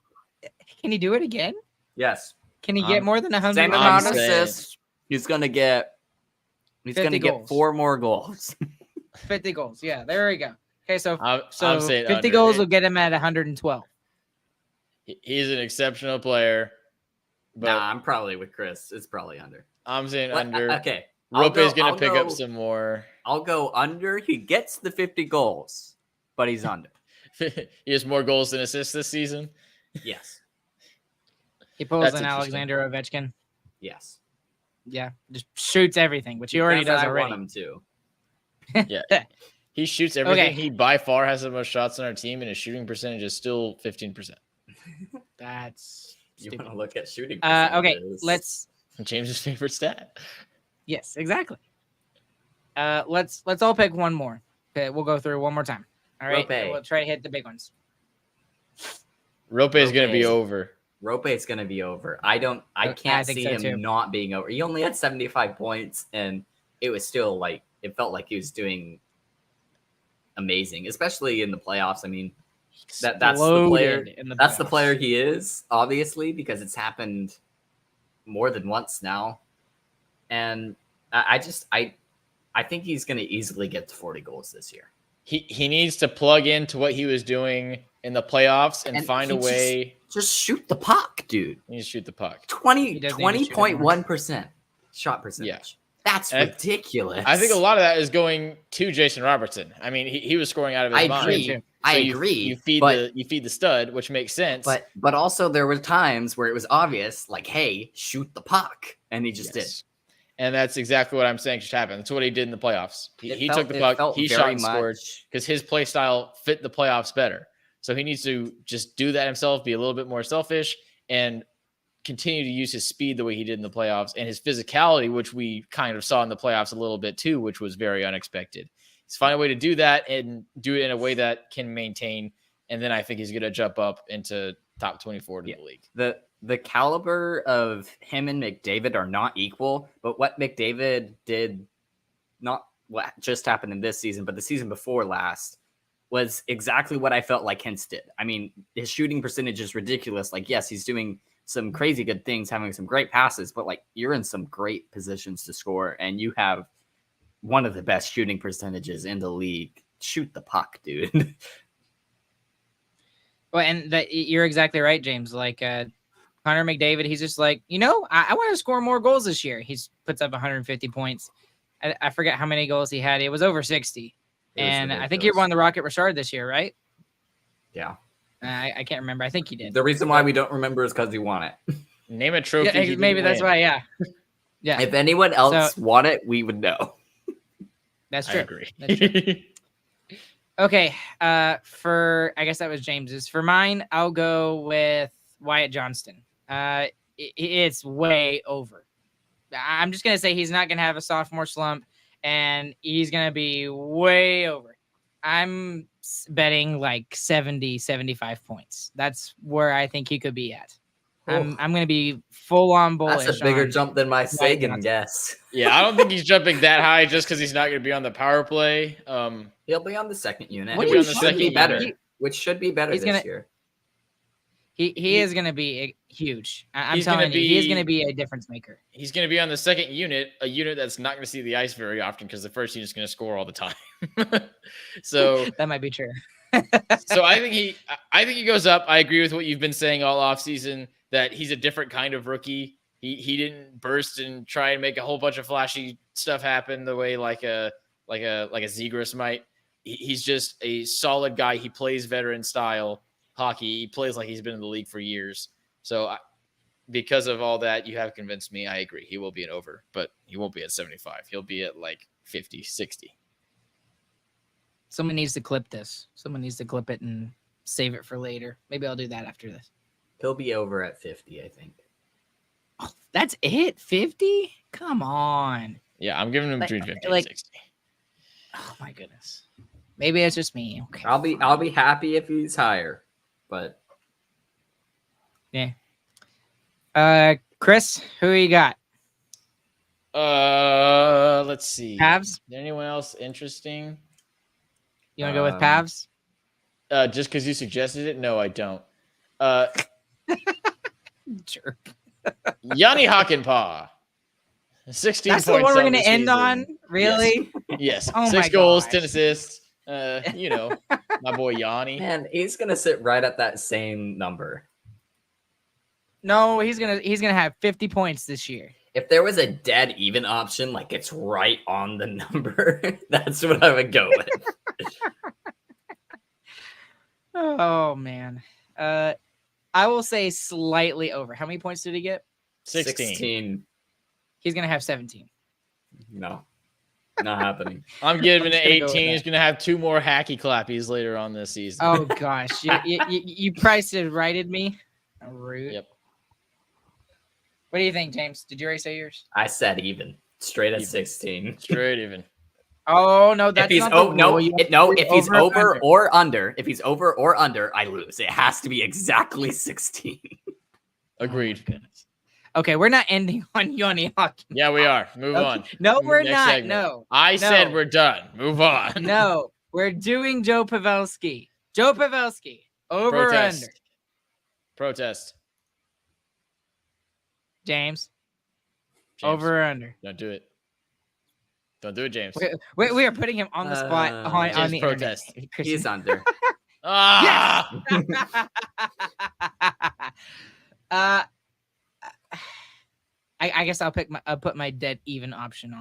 Can he do it again? Yes. Can he get more than 100? Same I'm amount of saying- assists. He's gonna get 50 get goals. 4 more goals. 50 goals. Yeah, there we go. Okay, so I'm so saying 50 under. goals will get him at 112. He's an exceptional player, but Nah, I'm probably with Chris. It's probably under. I'm saying But, under. okay. Rope is going I'll to pick up go- some more. I'll go under. He gets the 50 goals, but he's under. He has more goals than assists this season. Yes. He pulls That's an interesting. Alexander Ovechkin. Yes. Yeah, just shoots everything, which he already Because does I already. want him to. He shoots everything. Okay. He by far has the most shots on our team, and his shooting percentage is still 15%. That's You stupid. want to look at shooting Okay, percentages. James's favorite stat. Yes, exactly. Let's all pick one more. Okay, we'll go through one more time. All right, Rope. we'll try to hit the big ones. Rope is going to be Rope. over. Rope is going to be over. I I can't think see so him too. not being over. He only had 75 points, and it was still like it felt like he was doing amazing, especially in the playoffs. I mean, that's the player. Exploded in the That's the playoffs. player he is, obviously, because it's happened more than once now. And I think he's going to easily get to 40 goals this year. He needs to plug into what he was doing in the playoffs and find a he way. Just shoot the puck, dude. He needs to shoot the puck. He does need to shoot it more. 20.1% shot percentage. Yeah. That's And ridiculous. I think a lot of that is going to Jason Robertson. I mean, he was scoring out of his I mind. agree. too. I So agree. You feed but, the stud, which makes sense. but also there were times where it was obvious, like, hey, shoot the puck, and he just did. Yes. And that's exactly what I'm saying should happen. That's what he did in the playoffs. He It took the felt puck, he very shot and scored much- because his play style fit the playoffs better. So he needs to just do that himself, be a little bit more selfish, and continue to use his speed the way he did in the playoffs and his physicality, which we kind of saw in the playoffs a little bit too, which was very unexpected. He's find a way to do that and do it in a way that can maintain. And then I think he's going to jump up into top 24 to the league. The caliber of him and McDavid are not equal, but what McDavid did, not what just happened in this season, but the season before last, was exactly what I felt like Hintz did. I mean, his shooting percentage is ridiculous. Like, yes, he's doing some crazy good things, having some great passes, but like you're in some great positions to score, and you have one of the best shooting percentages in the league. Shoot the puck, dude. Well, and you're exactly right, James. Like Connor McDavid, he's just like, I want to score more goals this year. He puts up 150 points. I forget how many goals he had. It was over 60. And I think he won the Rocket Richard this year, right? Yeah. I can't remember. I think he did. The reason why we don't remember is because he won it. Name a trophy. Yeah, maybe that's why. Yeah. Yeah. If anyone else won it, we would know. That's true. I agree. That's true. Okay. I guess that was James's. For mine, I'll go with Wyatt Johnston. It's way over. I'm just going to say he's not going to have a sophomore slump, and he's going to be way over. I'm betting like 70, 75 points. That's where I think he could be at. I'm going to be full on bullish. That's a bigger on jump than my Sagan Johnston. guess. Yeah, I don't think he's jumping that high just because he's not going to be on the power play. He'll be on the second unit, What do you which mean? should be better. He- Which should be better he's this gonna- year. He is going to be huge. I'm He's gonna telling you, he is be- going to be a difference maker. He's going to be on the second unit, a unit that's not going to see the ice very often because the first unit's going to score all the time. So That might be true. I think he goes up. I agree with what you've been saying all offseason, that he's a different kind of rookie. He didn't burst and try and make a whole bunch of flashy stuff happen the way like a Zegras might. He's just a solid guy. He plays veteran style hockey. He plays like he's been in the league for years. So because of all that, you have convinced me. I agree. He will be an over, but he won't be at 75. He'll be at like 50, 60. Someone needs to clip this. Someone needs to clip it and save it for later. Maybe I'll do that after this. He'll be over at 50, I think. Oh, that's it? 50? Come on. Yeah, I'm giving him Like- between 50 like- and 60. Oh my goodness. Maybe it's just me. Okay. I'll be happy if he's higher, but Chris, who you got? Let's see. Pavs? Is there anyone else interesting? You want to go with Pavs? Just because you suggested it? No, I don't. Sure. Yanni Hakanpää. 16 That's the points one we're on going to the end season. on? Really? Yes. Oh 6 my goals, gosh. 10 assists. My boy Yanni. man, he's gonna sit right at that same number. No, he's gonna have 50 points this year. If there was a dead even option, like it's right on the number, that's what I would go with. Oh man. I will say slightly over. How many points did he get? 16. He's gonna have 17. No, not happening. I'm giving it I'm just gonna go 18. with He's going to have 2 more hacky clappies later on this season. Oh gosh, you priced it righted me. Rude. Yep. What do you think, James? Did you already say yours? I said even. Straight at Even. 16. Straight even. Oh no, If that's he's not the rule. if he's over under. or under, I lose. It has to be exactly 16. Agreed. Oh, my goodness. Okay, we're not ending on Yoni Hawkins. Yeah, we are. Move Okay. on. No, we're Next not. segment. No. I said No. we're done. Move on. No, we're doing Joe Pavelski. Joe Pavelski. Over or Protest. under? Protest. James. James. Over or under? Don't do it. Don't do it, James. We are putting him on the spot on James, the protest. internet. He's under. Ah! I guess I'll put my dead even option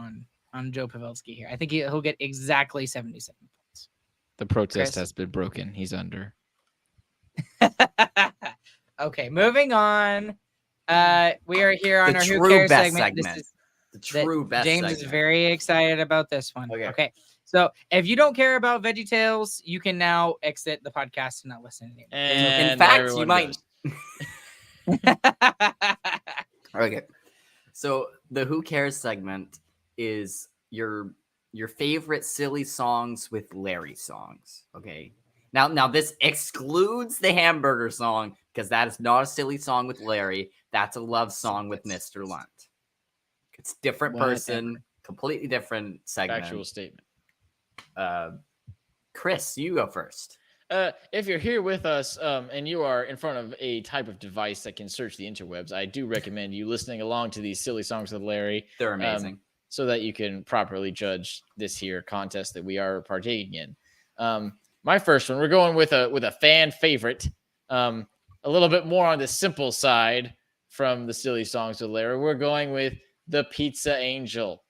on Joe Pavelski here. I think he'll get exactly 77 points. The protest Chris? has been broken. He's under. Okay, moving on. We are here on The our Who true Cares best segment. segment. This is The true best James segment. is very excited about this one. Okay. So if you don't care about VeggieTales, you can now exit the podcast and not listen anymore. And In fact, everyone you might. goes. Okay. So the Who Cares segment is your favorite silly songs with Larry songs. Okay. Now this excludes the hamburger song because that is not a silly song with Larry. That's a love song with Mr. Lunt. It's different Whatever. person, completely different segment. Factual statement. Chris, you go first. If you're here with us and you are in front of a type of device that can search the interwebs, I do recommend you listening along to these silly songs with Larry They're amazing. so that you can properly judge this here contest that we are partaking in. My first one, we're going with a fan favorite, a little bit more on the simple side from the silly songs with Larry. We're going with The Pizza Angel.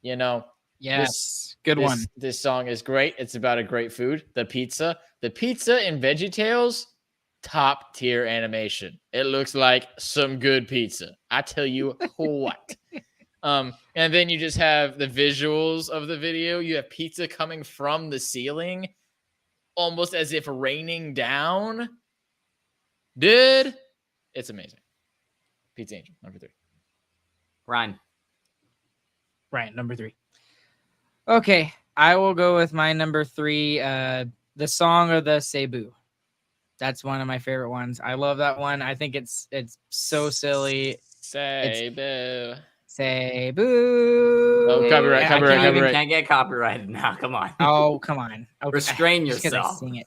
You know, Yes, good one. This song is great. It's about a great food, the pizza. The pizza in VeggieTales, top tier animation. It looks like some good pizza. I tell you what. And then you just have the visuals of the video. You have pizza coming from the ceiling, almost as if raining down. Dude, it's amazing. Pizza Angel, number 3. Ryan. Right, number 3. Okay, I will go with my number 3. The Song of the Cebu. That's one of my favorite ones. I love that one. I think it's so silly. Cebu. Cebu. Oh, copyright, I copyright, can't even- copyright. Can't get copyrighted now. Come on. Oh, come on. Okay. Restrain Just 'cause I yourself. sing it.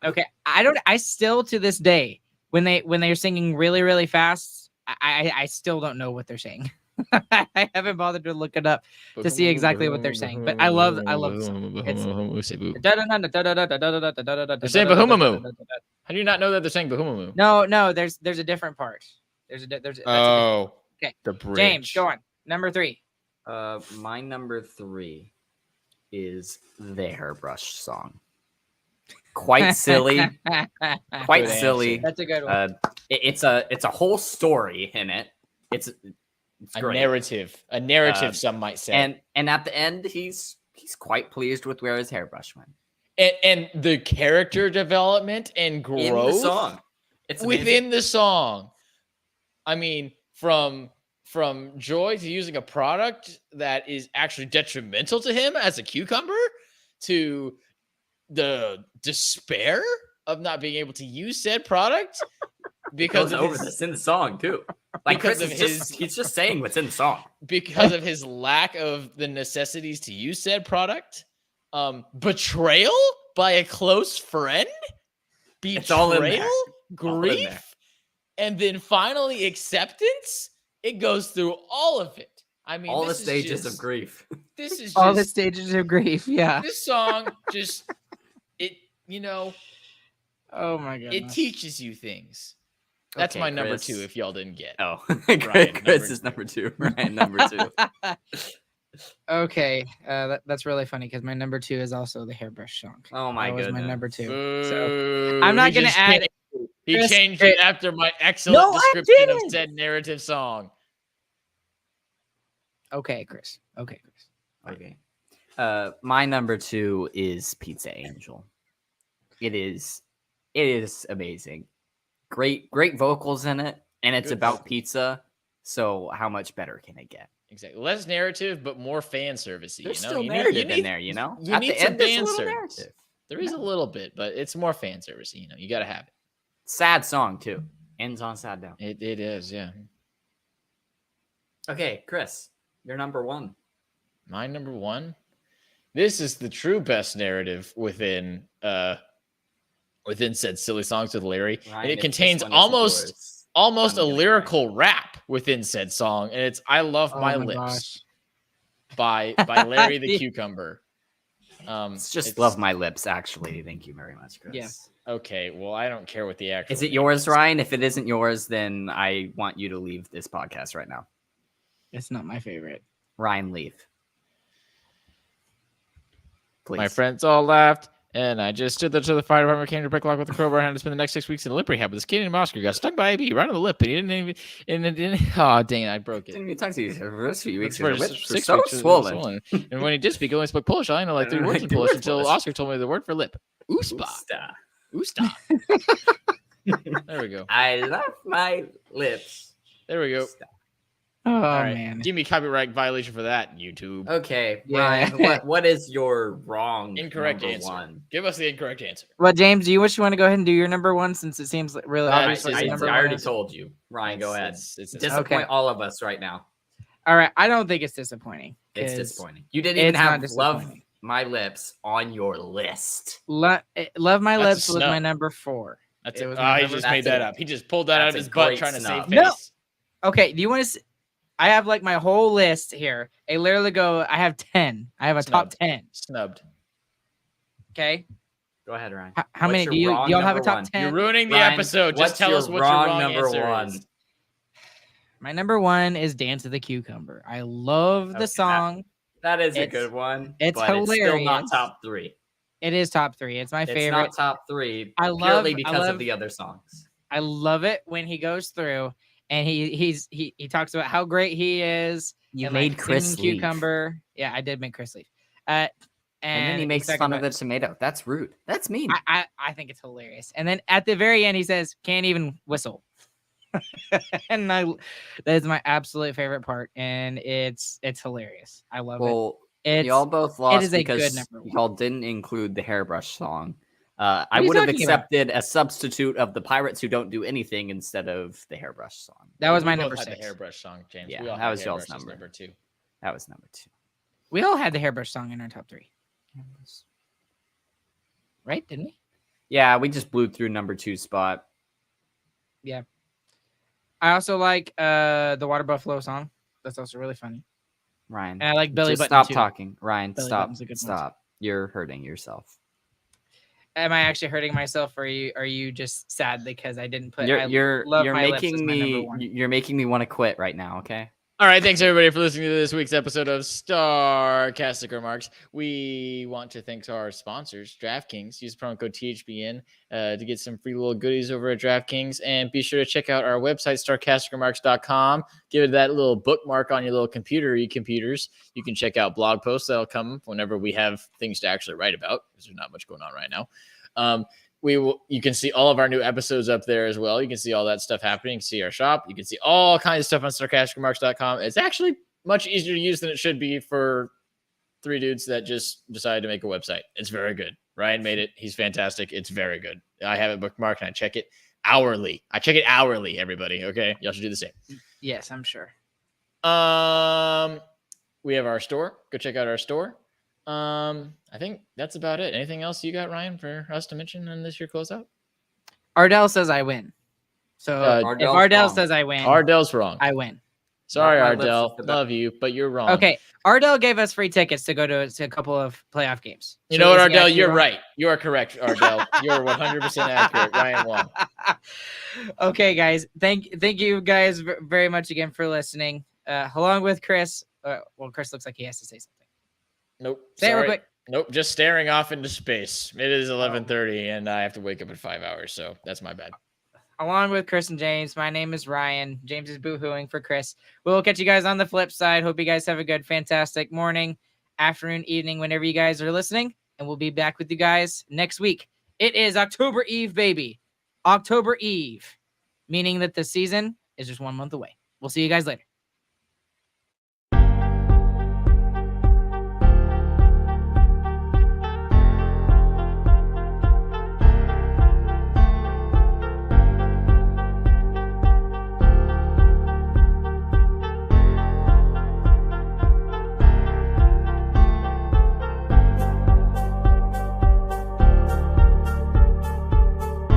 Okay, I still to this day when they're singing really really fast, I still don't know what they're saying. I haven't bothered to look it up to see exactly what they're saying, but I love the song. They're saying Bahumamu. How do you not know that they're saying Bahumamu? No, there's a different part. That's a different- Oh, Okay. the bridge. James, go on. Number 3. My number 3 is the Hairbrush song. Quite silly. Quite Good silly. answer. That's a good one. It's a whole story in it. It's A great. a narrative, Uh, some might say. And at the end, he's quite pleased with where his hairbrush went. And the character development and growth In the song. It's amazing. within the song. I mean, from joy to using a product that is actually detrimental to him as a cucumber to the despair of not being able to use said product because goes of over his, this in the song too. Like Because Chris of is just, he's just saying what's in the song. because of his lack of the necessities to use said product, betrayal by a close friend, It's all in there. betrayal, All in there. grief, and then finally acceptance. It goes through all of it. I mean, All the this is stages just- of grief. This is All the just stages of grief. Yeah. this song. Just it Oh my it goodness. teaches you things. That's Okay, my number Chris. 2. If y'all didn't get. Oh, Ryan, Chris is number 2. Ryan, number 2. Okay, that's really funny because my number 2 is also the Hairbrush song. Oh my That was goodness. my number 2. Boo. I'm not He gonna just add- changed- He Chris, changed Chris- it after my excellent No, I description of didn't. said narrative song. Okay, Chris. Okay. My number 2 is Pizza Angel. It is amazing. Great vocals in it, and it's Good about vocals. pizza. So how much better can it get? Exactly. Less narrative, but more fan servicey. There's you know? still You narrative need, in there, you know? You At need the some end, there's a fan little service. narrative. There is a little bit, but it's more fan servicey. You got to have it. Sad song, too. Ends on sad note. It is, yeah. Okay, Chris, you're number 1. My number 1. This is the true best narrative within said Silly Songs with Larry. Ryan, and it if contains this one isn't yours, almost I'm a gonna lyrical rap within said song, and it's "I Love Oh My my Lips" gosh. by Larry the Cucumber. It's just Love My Lips, actually. Thank you very much, Chris. Yeah. Okay, well, I don't care what the actual. Is it name yours, is. Ryan? If it isn't yours, then I want you to leave this podcast right now. It's not my favorite. Ryan, leave. Please. My friends all laughed, and I just stood there till the fire department came to break lock with the crowbar and had to spend the next 6 weeks in a lip rehab. But this kid named Oscar got stung by a bee right on the lip, and he didn't even. And it didn't. Oh dang it! I broke it. Didn't even talk to you for the first few weeks. For Your lips were 6 so weeks, it was swollen. And when he did speak, he only spoke Polish. I only know like 3 words in Two Polish words until Polish. Oscar told me the word for lip. Uspa. Usta. Usta. There we go. I love my lips. There we go. Usta. Oh All right. man. Give me copyright violation for that, YouTube. Okay, Yeah. Ryan, what is your wrong Incorrect number answer. 1? Give us the incorrect answer. Well, James, do you wish you want to go ahead and do your number 1 since it seems like really All right, obvious? what so your I number already one is? told you. Ryan, go ahead. It's Disappoint Okay. all of us right now. All right, I don't think it's disappointing. It's 'cause disappointing. You didn't even it's not have Love disappointing. My Lips on your list. Love My That's a Lips was my snub. number 4. That's It it. was Oh, my he number- just made that's that a- up. He just pulled that out of that's his a butt great trying to save snub. face. No. Okay, do you want to? I have like my whole list here. I literally go. I have 10. I have a top Snubbed. 10. Snubbed. Okay. Go ahead, Ryan. How What's many your do you? wrong Y'all have a number top one? 10? You're ruining the Ryan, episode. what's Just tell your us what your wrong number answer 1? is. My number 1 is Dance of the Cucumber. I love Okay, the song. That is a It's- good one. it's but it's still not hilarious. top 3. It is top 3. It's my It's favorite. not top 3 I purely love- because I love- of the other songs. I love it when he goes through and he talks about how great he is. You and, made like, Chris singing leave. Cucumber. Yeah, I did make Chris leave. And then he he's makes talking fun of about- the tomato. That's rude. That's mean. I think it's hilarious. And then at the very end, he says, "Can't even whistle," and that is my absolute favorite part. And it's hilarious. I love Well, it. It's y'all both lost is a good because number one. y'all didn't include the hairbrush song. are I you would have talking about? accepted a substitute of the Pirates Who Don't Do Anything instead of the hairbrush song. that was We my both number had 6. The hairbrush song, James. Yeah, We all that had was y'all's hairbrush as number. 2. That was number 2. We all had the hairbrush song in our top 3, right? Didn't we? Yeah, we just blew through number 2 spot. I also like the Water Buffalo song. That's also really funny. Ryan, And I like Billy just Button stop too. talking. Ryan, Billy stop. Button's a good one. Stop. You're hurting yourself. Am I actually hurting myself, or are you just sad because I didn't put? I You're love my lips as making my number me one. you're making me want to quit right now. Okay. All right, thanks everybody for listening to this week's episode of Starcastic Remarks. We want to thank our sponsors, DraftKings. Use promo code THBN to get some free little goodies over at DraftKings, and be sure to check out our website, StarcasticRemarks.com. Give it that little bookmark on your little computers. You can check out blog posts that'll come whenever we have things to actually write about, because there's not much going on right now. You can see all of our new episodes up there as well. You can see all that stuff happening. You can see our shop. You can see all kinds of stuff on sarcasticremarks.com. It's actually much easier to use than it should be for 3 dudes that just decided to make a website. It's very good. Ryan made it. He's fantastic. It's very good. I have it bookmarked and I check it hourly. Everybody. Okay. Y'all should do the same. Yes, I'm sure. We have our store. Go check out our store. I think that's about it. Anything else you got, Ryan, for us to mention in this year closeout? Ardell says I win. So if Ardell's Ardell wrong. says I win, Ardell's wrong. I win. Sorry, Not my lips Ardell. is the best. Love you, but you're wrong. Okay, Ardell gave us free tickets to go to a couple of playoff games. You So know what, is he Ardell? actually You're wrong? right. You are correct, Ardell. You're 100% accurate. Ryan won. Okay, guys. Thank you guys very much again for listening. Along with Chris. Well, Chris looks like he has to say something. Nope. Say it real Sorry. quick. Nope. Just staring off into space. It is 11:30, and I have to wake up in 5 hours, so that's my bad. Along with Chris and James, my name is Ryan. James is boo-hooing for Chris. We'll catch you guys on the flip side. Hope you guys have a good, fantastic morning, afternoon, evening, whenever you guys are listening. And we'll be back with you guys next week. It is October Eve, baby. October Eve, meaning that the season is just 1 month away. We'll We'll see you guys later.